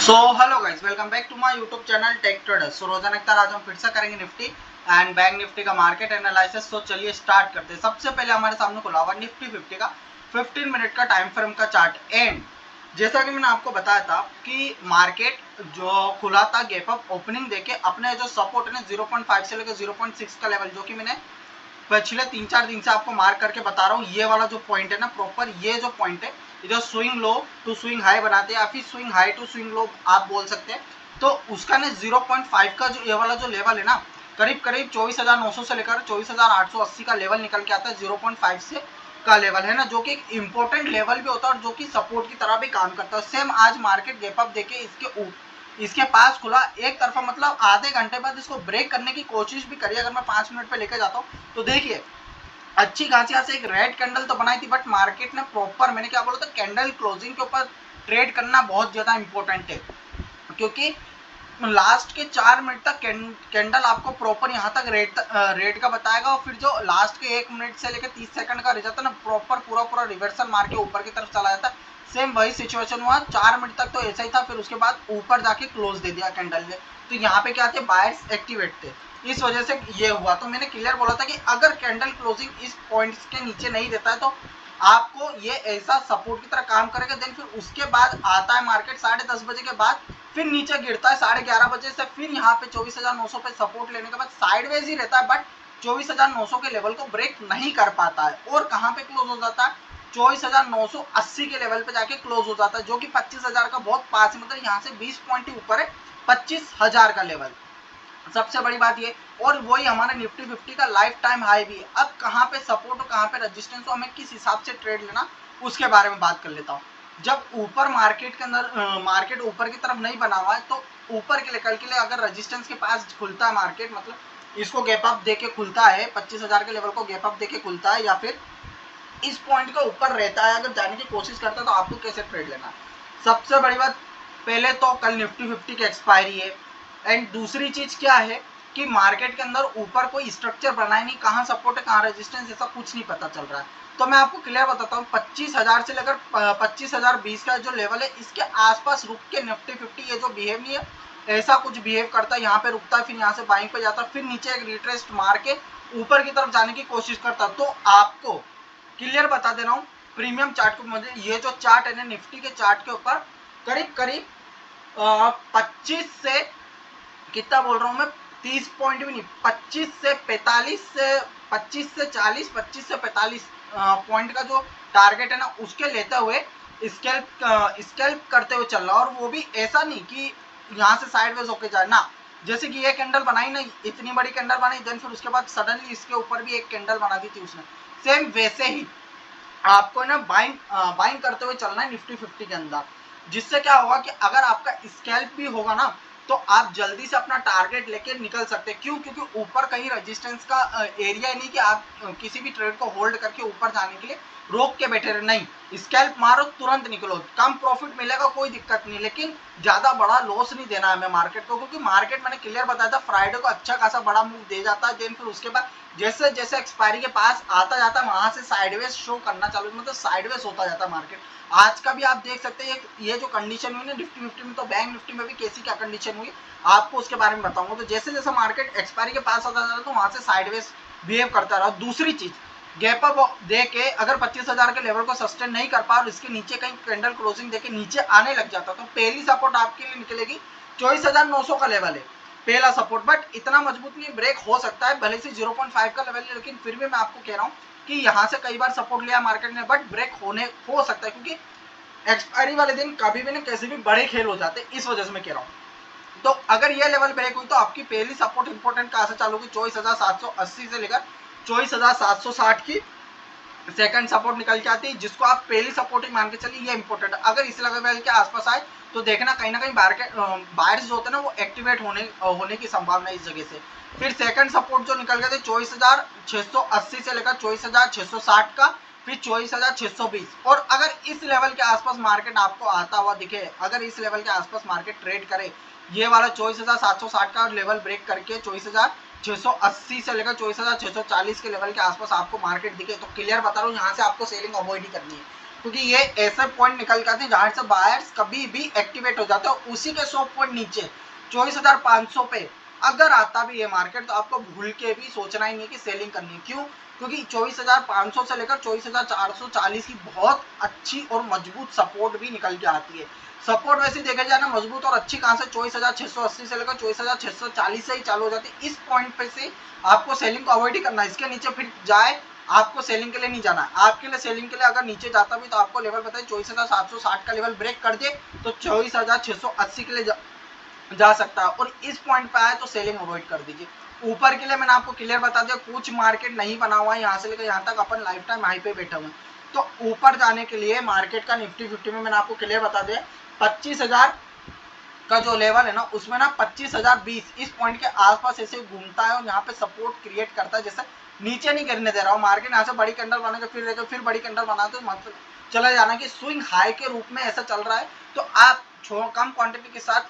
So hello guys, welcome back to my YouTube channel tech traders. So रोजाना की तरह आज हम फिर से करेंगे निफ्टी एंड बैंक निफ्टी का मार्केट एनालिसिस। तो चलिए स्टार्ट करते हैं। सबसे पहले हमारे सामने खुला हुआ निफ्टी 50 का 15 मिनट का टाइम फ्रेम का चार्ट। एंड जैसा कि मैंने आपको बताया था कि मार्केट जो खुला था गैप अप ओपनिंग देके अपने जो सपोर्ट है 0.5 से लेकर 0.6 का लेवल, जो कि मैंने पिछले 3-4 दिन से आपको मार्क करके बता रहा हूँ। ये वाला जो पॉइंट है ना, प्रॉपर ये जो पॉइंट है, जो swing low to swing high बनाते हैं या फिर swing high to swing low आप बोल सकते हैं, तो उसका ना 0.5 का जो ये वाला जो लेवल है ना, करीब करीब 24,900 से लेकर 24,880 का लेवल निकल के आता है। 0.5 से का लेवल है ना, जो कि एक इंपॉर्टेंट लेवल भी होता है और जो कि सपोर्ट की तरह भी काम करता है। सेम आज मार्केट गैप अप देके इसके पास खुला एक तरफा, मतलब आधे घंटे बाद इसको ब्रेक करने की कोशिश भी करी। अगर मैं 5 मिनट पे लेके जाता हूँ तो देखिए अच्छी खासी यहाँ से एक रेड कैंडल तो बनाई थी, बट मार्केट ने प्रॉपर, मैंने क्या बोला था, कैंडल क्लोजिंग के ऊपर ट्रेड करना बहुत ज्यादा इंपॉर्टेंट है, क्योंकि लास्ट के 4 मिनट तक कैंडल आपको प्रॉपर यहाँ तक रेट का बताएगा और फिर जो लास्ट के 1 मिनट से लेकर 30 सेकंड का रहता है ना, प्रॉपर पूरा रिवर्सल मार के ऊपर की तरफ चला जाता है। सेम वही सिचुएशन हुआ, 4 मिनट तक तो ऐसा ही था, फिर उसके बाद ऊपर जाके क्लोज दे दिया कैंडल ने। तो यहाँ पे क्या थे, बायर्स एक्टिवेट थे, इस वजह से ये हुआ। तो मैंने क्लियर बोला था कि अगर कैंडल क्लोजिंग इस पॉइंट के नीचे नहीं देता है तो आपको ये ऐसा सपोर्ट की तरह काम करेगा। देन फिर उसके बाद आता है मार्केट 10:30 बजे के बाद, फिर नीचे गिरता है 11:30 बजे से, फिर यहाँ पे 24,900 पे सपोर्ट लेने के बाद साइडवेज ही रहता है, बट 24,900 के लेवल को ब्रेक नहीं कर पाता है और कहाँ पे क्लोज हो जाता है, 24,980 के लेवल पे जाके क्लोज हो जाता है, जो कि 25,000 का बहुत पास है, मतलब यहाँ से 20 पॉइंट ही ऊपर है 25,000 का लेवल। सबसे बड़ी बात ये, और वही हमारे निफ्टी 50 का लाइफ टाइम हाई भी है। अब कहाँ पे सपोर्ट और कहाँ पे रेजिस्टेंस, तो हमें किस हिसाब से ट्रेड लेना उसके बारे में बात कर लेता हूँ। जब ऊपर मार्केट के अंदर मार्केट ऊपर की तरफ नहीं बना हुआ है, तो ऊपर के लिए कल के लिए अगर रेजिस्टेंस के पास खुलता है मार्केट, मतलब इसको गैप अप देके खुलता है, 25,000 के लेवल को गैप अप देके खुलता है या फिर इस पॉइंट का ऊपर रहता है, अगर जाने की कोशिश करता है, तो आपको कैसे ट्रेड लेना। सबसे बड़ी बात, पहले तो कल निफ्टी 50 की एक्सपायरी है। एंड दूसरी चीज क्या है कि मार्केट के अंदर ऊपर कोई स्ट्रक्चर बना ही नहीं, कहाँ सपोर्ट है कहाँ रेजिस्टेंस, ऐसा कुछ नहीं पता चल रहा है। तो मैं आपको क्लियर बताता हूँ, 25,000 से लेकर 25,020 का जो लेवल है, इसके आसपास रुक के निफ्टी 50 ये जो बिहेव नहीं है, ऐसा कुछ बिहेव करता है, यहाँ पे रुकता है, फिर यहाँ से बाइंग पे जाता है, फिर नीचे एक रिट्रेस्ट मार के ऊपर की तरफ जाने की कोशिश करता है। तो आपको क्लियर बता दे रहा हूँ, प्रीमियम चार्ट को, मुझे ये जो चार्ट है ना निफ्टी के चार्ट के ऊपर, करीब करीब 25 से, कितना बोल रहा हूँ मैं, 30 पॉइंट भी नहीं, 25 से 45 से 25 से 40, 25 से 45 पॉइंट का जो टारगेट है ना, उसके लेते हुए स्केल्प करते हुए चल रहा है। और वो भी ऐसा नहीं कि यहाँ से साइडवेज होके जाए ना, जैसे कि ये कैंडल बनाई ना, इतनी बड़ी कैंडल बनाई, देन फिर उसके बाद सडनली इसके ऊपर भी एक कैंडल बना दी थी उसने, सेम वैसे ही आपको ना बाइंग करते हुए चलना है निफ्टी 50 के अंदर। जिससे क्या होगा कि अगर आपका स्कैल्प भी होगा ना, तो आप जल्दी से अपना टारगेट लेके निकल सकते हैं। क्यों? क्योंकि ऊपर कहीं रेजिस्टेंस का एरिया नहीं कि आप किसी भी ट्रेड को होल्ड करके ऊपर जाने के लिए रोक के बैठे रहे, नहीं, स्कैल्प मारो तुरंत निकलो, कम प्रॉफिट मिलेगा कोई दिक्कत नहीं, लेकिन ज्यादा बड़ा लॉस नहीं देना हमें मार्केट को, क्योंकि मार्केट मैंने क्लियर बताया था फ्राइडे को अच्छा खासा बड़ा मूव दे जाता है, देन फिर उसके बाद जैसे जैसे एक्सपायरी के पास आता जाता है वहां से साइडवेज शो करना चालू, मतलब साइडवेज होता जाता है मार्केट। आज का भी आप देख सकते हैं, ये जो कंडीशन हुई ना निफ्टी 50 में, तो बैंक निफ्टी में भी कैसी क्या कंडीशन हुई आपको उसके बारे में बताऊंगा। तो जैसे जैसे मार्केट एक्सपायरी के पास आता जाता है तो वहां से साइडवेज बिहेव करता रहा। दूसरी चीज, गैप अप दे के अगर 25,000 के लेवल को सस्टेन नहीं कर पा और इसके नीचे कहीं कैंडल क्लोजिंग देके नीचे आने लग जाता, तो पहली सपोर्ट आपके लिए निकलेगी 24,900 का लेवल है पहला सपोर्ट, बट इतना मजबूत नहीं, ब्रेक हो सकता है, भले से 0.5 का लेवल है, लेकिन फिर भी मैं आपको कह रहा हूँ कि यहाँ से कई बार सपोर्ट लिया मार्केट ने, बट ब्रेक होने हो सकता है, क्योंकि एक्सपायरी वाले दिन कभी भी ना कैसे भी बड़े खेल हो जाते, इस वजह से मैं कह रहा हूँ। तो अगर ये लेवल ब्रेक हुई तो आपकी पहली सपोर्ट इंपॉर्टेंट कहां से चालू होगी, 24,780 से लेकर 24,760 की सेकंड सपोर्ट निकल के आती है, जिसको आप पहली सपोर्ट ही मान के चलिए, ये इंपॉर्टेंट है। अगर इस लेवल के आसपास आए तो देखना कहीं ना कहीं बायर्स जो होते हैं ना, वो एक्टिवेट होने की संभावना है इस जगह से। फिर सेकंड सपोर्ट जो निकल गए थे 24,680 से लेकर 24,660 का, फिर 24,620, और अगर इस लेवल के आसपास मार्केट आपको आता हुआ दिखे, अगर इस लेवल के आसपास मार्केट ट्रेड करे, ये वाला 24,760 का लेवल ब्रेक करके 24,680 से लेकर 24,640 के लेवल के आसपास आपको मार्केट दिखे, तो क्लियर बता रहा हूँ यहाँ से आपको सेलिंग अवॉइड ही करनी है। क्योंकि ये ऐसे पॉइंट निकल के आते हैं जहां से बायर्स कभी भी एक्टिवेट हो जाते हैं। उसी के 100 पॉइंट नीचे 24,500 पे अगर आता भी है मार्केट तो आपको भूल के भी सोचना ही नहीं कि सेलिंग करनी है। क्यों? क्योंकि 24,500 से लेकर 24,440 की बहुत अच्छी और मजबूत सपोर्ट भी निकल के आती है। सपोर्ट वैसे देखा जाए ना मजबूत और अच्छी कहां से 24,680 से लेकर 24,640 से ही चालू हो जाती है। इस पॉइंट पे से आपको सेलिंग को अवॉइड ही करना है। इसके नीचे फिर जाए आपको सेलिंग के लिए नहीं जाना। आपके लिए सेलिंग के लिए अगर नीचे जाता भी तो आपको लेवल बताइए 24,760 का लेवल ब्रेक कर दे तो 24,680 के लिए जा सकता है और इस पॉइंट पे आए तो सेलिंग अवॉइड कर दीजिए। ऊपर के लिए मैंने आपको क्लियर बता दिया, कुछ मार्केट नहीं बना हुआ है यहाँ से लेकर यहाँ तक अपन लाइफ टाइम हाई पे बैठे हुए हैं। तो ऊपर जाने के लिए मार्केट का निफ्टी 50 में मैंने आपको क्लियर बता दिया 25,000 का जो लेवल है ना उसमें ना 25,020 इस पॉइंट के आसपास ऐसे घूमता है और यहाँ पे सपोर्ट क्रिएट करता है। जैसे नीचे नहीं गिरने दे रहा हूँ मार्केट, यहाँ से बड़ी कैंडल बना के फिर बड़ी कैंडल बना तो मतलब चला जाना कि स्विंग हाई के रूप में ऐसा चल रहा है। तो आप कम क्वांटिटी के साथ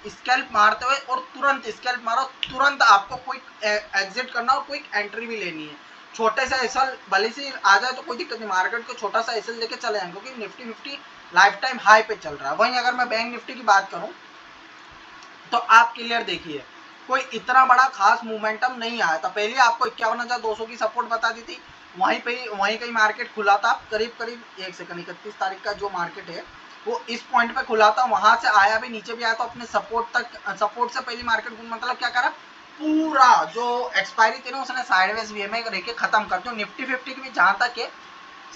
स्कैल्प मारते हुए और तुरंत स्कैल्प मारो, तुरंत आपको क्विक एग्जिट करना और क्विक एंट्री भी लेनी है। छोटे सा एसल भले से आ जाए तो कोई दिक्कत नहीं, मार्केट को छोटा सा एसल लेके चले जाएंगे क्योंकि निफ्टी 50 लाइफ टाइम हाई पे चल रहा है। वहीं अगर मैं बैंक निफ्टी की बात करूं तो आप क्लियर देखिए कोई इतना बड़ा खास मोमेंटम नहीं आया था। पहले आपको 51,200 की सपोर्ट बता दी थी, वहीं कहीं मार्केट खुला था करीब 31 तारीख का जो मार्केट है वो इस पॉइंट पे खुला था, वहां से आया भी नीचे भी आया तो अपने सपोर्ट से पहले मार्केट मतलब क्या करा पूरा जो एक्सपायरी थी ना उसने साइडवेज वीएमए लेके खत्म कर दिया। निफ्टी 50 की भी जहां तक है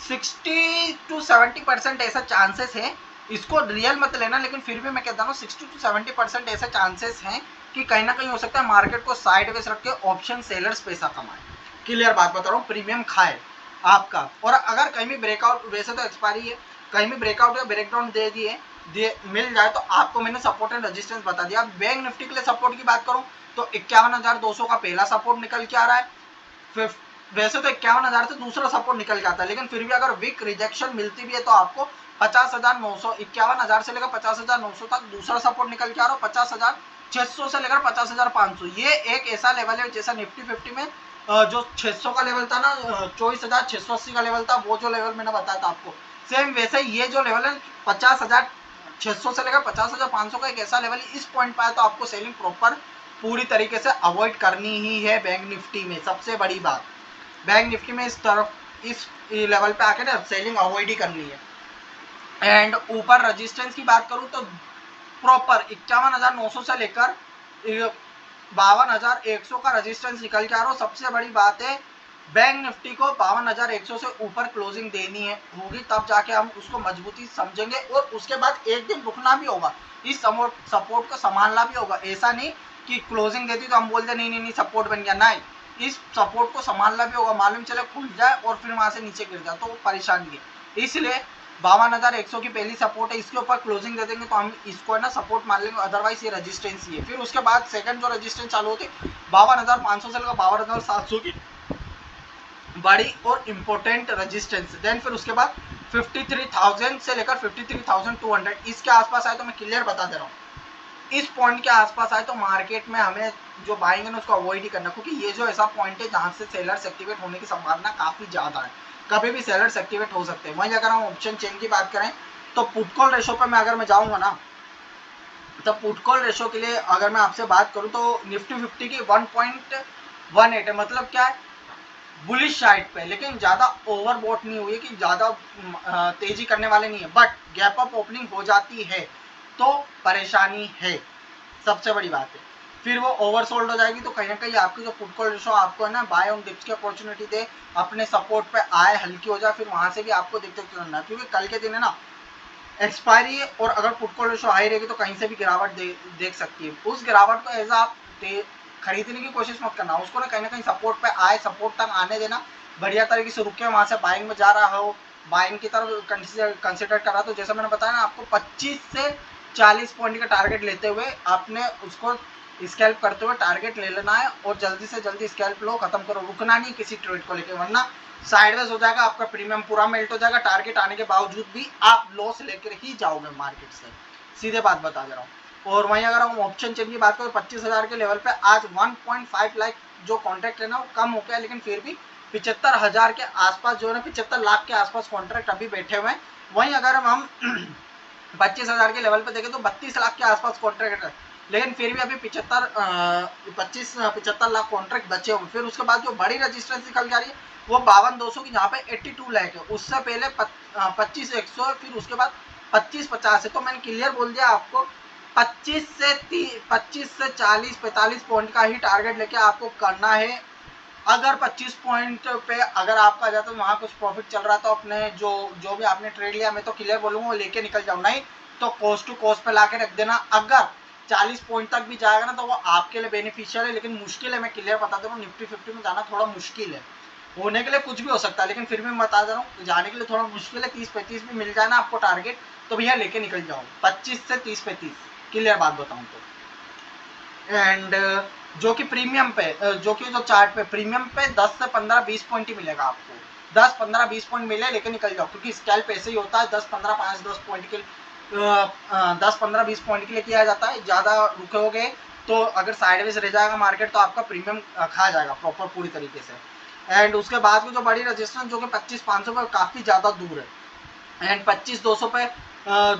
60 to 70% ऐसा चांसेस है, इसको रियल मत लेना लेकिन फिर भी मैं कहता हूँ 60 to 70% ऐसे चांसेस हैं कि कहीं ना कहीं हो सकता है मार्केट को साइडवेज रख के ऑप्शन सेलर्स पैसा कमाए। क्लियर बात बता रहा हूँ, प्रीमियम खाए आपका। और अगर कहीं भी ब्रेकआउट, वैसे तो एक्सपायरी है, कहीं भी ब्रेकआउट या ब्रेकडाउन दे मिल जाए तो आपको मैंने सपोर्ट एंड रेजिस्टेंस बता दिया। बैंक निफ्टी के लिए सपोर्ट की बात करूं तो 51,200 का पहला सपोर्ट निकल के आ रहा है। वैसे तो 51,000 से दूसरा सपोर्ट निकल के आता है लेकिन फिर भी अगर वीक रिजेक्शन मिलती भी है तो आपको 50,900 51,000 से लेकर 50,900 तक दूसरा सपोर्ट निकल के आ रहा है। 50,600 से लेकर 50,500 ये एक ऐसा लेवल है जैसा निफ्टी 50 में जो 600 का लेवल था ना, 24,680 का लेवल था, वो जो लेवल मैंने बताया था आपको, सेम वैसे ये जो लेवल है 50,600 से लेकर 50,500 का एक ऐसा लेवल है। इस पॉइंट पर आया तो आपको सेलिंग प्रॉपर पूरी तरीके से अवॉइड करनी ही है। बैंक निफ्टी में सबसे बड़ी बात, बैंक निफ्टी में इस लेवल पे आके ना सेलिंग अवॉइड ही करनी है। एंड ऊपर रेजिस्टेंस की बात करूं तो प्रॉपर 51,900 से लेकर 52,100 का रेजिस्टेंस निकल के आ रहा हो। सबसे बड़ी बात है बैंक निफ्टी को 52,100 से ऊपर क्लोजिंग देनी है होगी तब जाके हम उसको मजबूती समझेंगे और उसके बाद एक दिन रुकना भी होगा, इस सपोर्ट को संभालना भी होगा। ऐसा नहीं कि क्लोजिंग देती तो हम बोलते नहीं सपोर्ट बन गया, नहीं, इस सपोर्ट को संभालना भी होगा। मालूम चले खुल जाए और फिर वहां से नीचे गिर जाए तो वो परेशानी है। इसलिए 52,100 की पहली सपोर्ट है, इसके ऊपर क्लोजिंग दे देंगे तो हम इसको है ना सपोर्ट मान लेंगे, अदरवाइज ये रेजिस्टेंस ही है। फिर उसके बाद सेकंड जो रेजिस्टेंस चालू होती है 52,500 से लेकर 52,700 की बड़ी और इंपॉर्टेंट रेजिस्टेंस। देन फिर उसके बाद 53,000 से लेकर 53,200 इसके आसपास आए तो मैं क्लियर बता दे रहा हूँ इस पॉइंट के आसपास आए तो मार्केट में हमें जो बाइंग है ना उसको अवॉइड ही करना, क्योंकि ये जो ऐसा पॉइंट है जहां से सेलर्स एक्टिवेट होने की संभावना काफी ज्यादा है, कभी भी सेलर्स एक्टिवेट हो सकते हैं। वहीं अगर हम ऑप्शन चेन की बात करें तो पुट कॉल रेशो पर मैं जाऊंगा ना तो पुट कॉल रेशो के लिए अगर मैं आपसे बात करूं तो निफ्टी 50 की 1.18 है, मतलब क्या है बुलिश साइड पे, लेकिन ज्यादा ओवरबॉट नहीं हुई है कि ज्यादा तेजी करने वाले नहीं है, बट गैप अप ओपनिंग हो जाती है तो परेशानी है, सबसे बड़ी बात है। फिर वो ओवरसोल्ड हो जाएगी तो कहीं ना कहीं आपकी जो पुट कॉल रेशो आपको है ना बाय ऑन डिप्स की अपॉर्चुनिटी दे, अपने सपोर्ट पे आए हल्की हो जाए, फिर वहां से भी आपको देखते चलना है, क्योंकि कल के दिन है ना एक्सपायरी है और अगर पुट कॉल रेशो हाई रहेगी तो कहीं से भी गिरावट देख सकती है। उस गिरावट को एज आप खरीदने की कोशिश मत करना, उसको ना कहीं सपोर्ट पे आए, सपोर्ट तक आने देना, बढ़िया तरीके से रुके, वहां से बाइंग में जा रहा हो, बाइंग की तरफ कंसिडर कर रहा। तो जैसा मैंने बताया ना आपको 25 से 40 पॉइंट का टारगेट लेते हुए आपने उसको स्कैल्प करते हुए टारगेट ले लेना है और जल्दी से जल्दी स्कैल्प लो, खत्म करो, रुकना नहीं किसी ट्रेड को लेकर, वरना साइडवेज हो जाएगा, आपका प्रीमियम पूरा मेल्ट हो जाएगा, टारगेट आने के बावजूद भी आप लॉस लेकर ही जाओगे मार्केट से, सीधे बात बता दे रहा हूँ। और वहीं अगर हम ऑप्शन चेन की बात करें 25,000 के लेवल पे आज 1.5 लाख जो कॉन्ट्रैक्ट है ना वो कम हो गया, लेकिन फिर भी 75,000 के आसपास जो है ना 75 लाख के आसपास कॉन्ट्रैक्ट अभी बैठे हुए हैं। वहीं अगर हम 25,000 के लेवल पे देखें तो 32 लाख के आसपास कॉन्ट्रैक्ट है, लेकिन फिर भी अभी 75 लाख कॉन्ट्रैक्ट बचे हुए। फिर उसके बाद जो बड़ी रजिस्ट्रेंस निकल जा रही है वो 52,200 की, जहाँ पे 82 लाख है। उससे पहले 25,100 है, फिर उसके बाद 25,50 है। तो मैंने क्लियर बोल दिया आपको 25 से 40 45 पॉइंट का ही टारगेट लेके आपको करना है। अगर 25 पॉइंट पे अगर आपका आ जाता है वहाँ कुछ प्रॉफिट चल रहा, तो अपने जो भी आपने ट्रेड लिया, मैं तो क्लियर बोलूँगा वो लेके निकल जाओ, नहीं तो कोस्ट टू कोस्ट पे ला के रख देना। अगर 40 पॉइंट तक भी जाएगा ना तो वो आपके लिए बेनिफिशियल है, लेकिन मुश्किल है। मैं क्लियर बता दे रहा हूँ, निफ्टी 50 में जाना थोड़ा मुश्किल है। होने के लिए कुछ भी हो सकता है, लेकिन फिर भी मैं बता दे रहा हूँ जाने के लिए थोड़ा मुश्किल है। 30-35 भी मिल जाए ना आपको टारगेट तो भैया लेके निकल जाओ, 25 से 30-35, क्लियर बात बताऊँ तो। एंड जो कि प्रीमियम पे जो चार्ट पे प्रीमियम पे 10 से 15-20 पॉइंट ही मिलेगा आपको। 10-15-20 पॉइंट मिले लेके निकल जाओ, क्योंकि स्कैल्प ऐसे ही होता है, 10-15 5-10 पॉइंट के 10-15-20 पॉइंट के लिए किया जाता है। ज़्यादा रुकोगे तो अगर साइडवेज रह जाएगा मार्केट तो आपका प्रीमियम खा जाएगा प्रॉपर पूरी तरीके से। एंड उसके बाद में जो बड़ी रजिस्टेंस जो कि 25,500 पे काफ़ी ज़्यादा दूर है। एंड 25,200 पे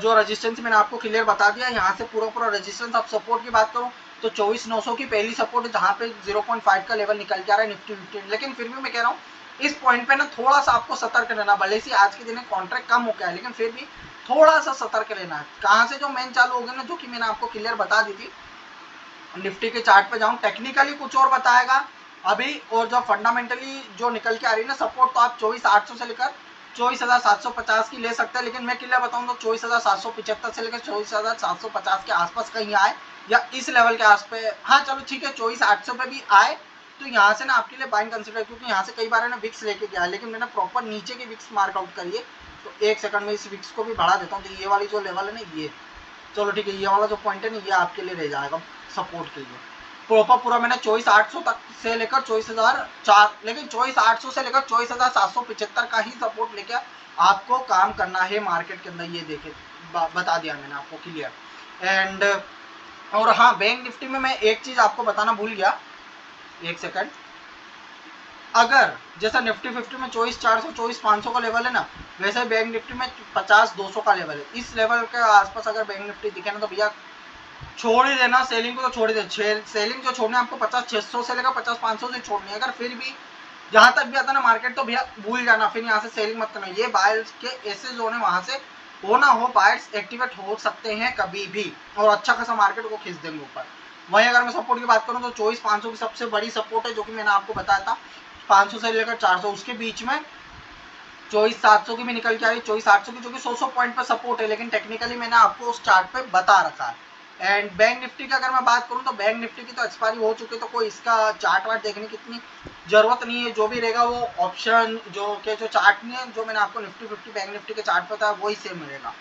जो रजिस्टेंस मैंने आपको क्लियर बता दिया। यहाँ से पूरा रजिस्टेंस। आप सपोर्ट की बात करूँ तो 24,900 की पहली सपोर्ट है, जहाँ पे 0.5 का लेवल निकल के आ रहा है निफ्टी 50। लेकिन फिर भी मैं कह रहा हूँ इस पॉइंट पे ना थोड़ा सा आपको सतर्क रहना। भले से आज के दिन कॉन्ट्रैक्ट कम हो गया है, लेकिन फिर भी थोड़ा सा सतर्क रहना है। कहाँ से जो मेन चालू हो गया ना, जो कि मैंने आपको क्लियर बता दी थी। निफ्टी के चार्ट पे जाऊँ, टेक्निकली कुछ और बताएगा अभी, और जो फंडामेंटली जो निकल के आ रही है ना सपोर्ट, तो आप 24,800 से लेकर 24,750 की ले सकते हैं। लेकिन मैं क्लियर बताऊँ तो 24,775 से लेकर 24,750 के आसपास कहीं आए, या इस लेवल के आस पे। हाँ चलो ठीक है, 24,800 पे भी आए तो यहाँ से ना आपके लिए बाइंग कंसिडर, क्योंकि यहाँ से कई बार है ना विक्स लेके गया, लेकिन मैंने प्रॉपर नीचे की विक्स मार्क आउट करी है। तो एक सेकंड में इस विक्स को भी बढ़ा देता हूँ। तो ये वाली जो लेवल है ना, ये चलो ठीक है, ये वाला जो पॉइंट है ना, ये आपके लिए रह जाएगा सपोर्ट के लिए। प्रॉपर पूरा मैंने 24,800 तक से लेकर 24,004, लेकिन 24,800 से लेकर 24,775 का ही सपोर्ट लेकर आपको काम करना है मार्केट के अंदर। ये देखे बता दिया मैंने आपको क्लियर। एंड और हाँ, बैंक निफ्टी में मैं एक चीज आपको बताना भूल गया, एक सेकंड। अगर जैसा निफ्टी 50 में 24,400 24,500 का लेवल है ना, वैसे बैंक निफ्टी में 50,200 का लेवल है। इस लेवल के आसपास अगर बैंक निफ्टी दिखे ना तो भैया छोड़ ही देना सेलिंग को, तो छोड़ ही दे। सेलिंग जो छोड़नी है आपको 50,600 से लेकर 50,500 से छोड़नी है। अगर फिर भी जहां तक भी आता ना मार्केट तो भैया भूल जाना, फिर यहाँ से सेलिंग मत करना। ये बायर्स के ऐसे जोन है, वहां से हो ना हो बायर्स एक्टिवेट हो सकते हैं कभी भी, और अच्छा खासा मार्केट को खींच देंगे ऊपर। वहीं अगर मैं सपोर्ट की बात करूँ तो 24,500 की सबसे बड़ी सपोर्ट है, जो कि मैंने आपको बताया था 500 से लेकर 400, उसके बीच में 24,700 की भी निकल के आ रही, 24,800 की, जो कि 100 पॉइंट पर सपोर्ट है। लेकिन टेक्निकली मैंने आपको उस चार्ट पे बता रखा है। एंड बैंक निफ्टी की अगर मैं बात करूं तो बैंक निफ्टी की तो एक्सपायरी हो चुकी है, तो कोई इसका चार्ट वार्ट देखने की इतनी जरूरत नहीं है। जो भी रहेगा वो ऑप्शन जो चार्ट नहीं है, जो मैंने आपको निफ्टी 50 बैंक निफ्टी के चार्ट पे था वही सेम मिलेगा।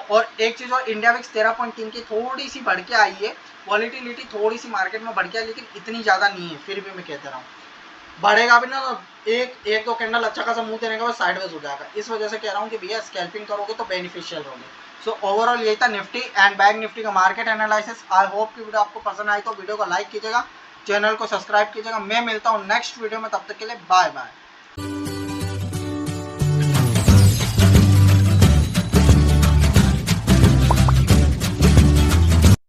और एक चीज और, इंडिया विक्स 13.3 की थोड़ी सी बढ़ के आई है, वॉलिटिलिटी थोड़ी सी मार्केट में बढ़ के आई, लेकिन इतनी ज्यादा नहीं है। फिर भी मैं कहता रहा हूँ बढ़ेगा भी ना तो एक दो कैंडल अच्छा खासा मुंह देने के बाद साइडवेज हो जाएगा। इस वजह से कह रहा हूँ कि भैया स्कैल्पिंग करोगे तो बेनिफिशियल होगे। सो ओवरऑल यही था निफ्टी एंड बैंक निफ्टी का मार्केट एनालिसिस। आई होप कि वीडियो आपको पसंद आई तो वीडियो को लाइक कीजिएगा, चैनल को सब्सक्राइब कीजिएगा। मैं मिलता हूँ नेक्स्ट वीडियो में, तब तक के लिए बाय बाय।